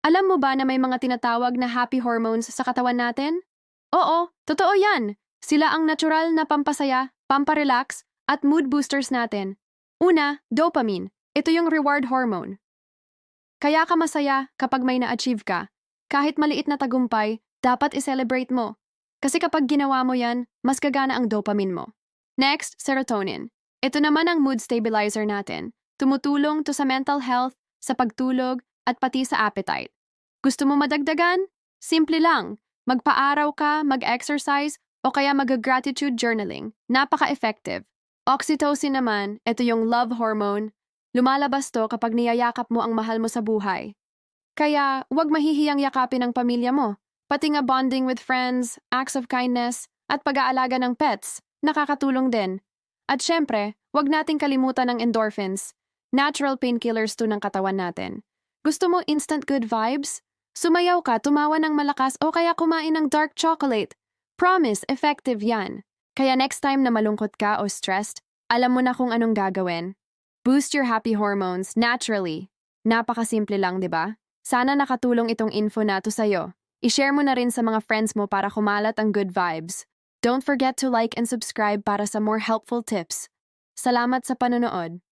Alam mo ba na may mga tinatawag na happy hormones sa katawan natin? Oo, totoo yan. Sila ang natural na pampasaya, pamparelax, at mood boosters natin. Una, dopamine. Ito yung reward hormone. Kaya ka masaya kapag may na-achieve ka. Kahit maliit na tagumpay, dapat i-celebrate mo. Kasi kapag ginawa mo yan, mas gagana ang dopamine mo. Next, serotonin. Ito naman ang mood stabilizer natin. Tumutulong to sa mental health, sa pagtulog, at pati sa appetite. Gusto mo madagdagan? Simple lang. Magpa-araw ka, mag-exercise, o kaya mag-gratitude journaling. Napaka-effective. Oxytocin naman, ito yung love hormone. Lumalabas to kapag niyayakap mo ang mahal mo sa buhay. Kaya, huwag mahihiyang yakapin ang pamilya mo. Pati nga bonding with friends, acts of kindness, at pag-aalaga ng pets, nakakatulong din. At syempre, huwag nating kalimutan ang endorphins. Natural painkillers to ng katawan natin. Gusto mo instant good vibes? Sumayaw ka, tumawa ng malakas o kaya kumain ng dark chocolate. Promise, effective yan. Kaya next time na malungkot ka o stressed, alam mo na kung anong gagawin. Boost your happy hormones naturally. Napakasimple lang, di ba? Sana nakatulong itong info na to sa'yo. I-share mo na rin sa mga friends mo para kumalat ang good vibes. Don't forget to like and subscribe para sa more helpful tips. Salamat sa panonood.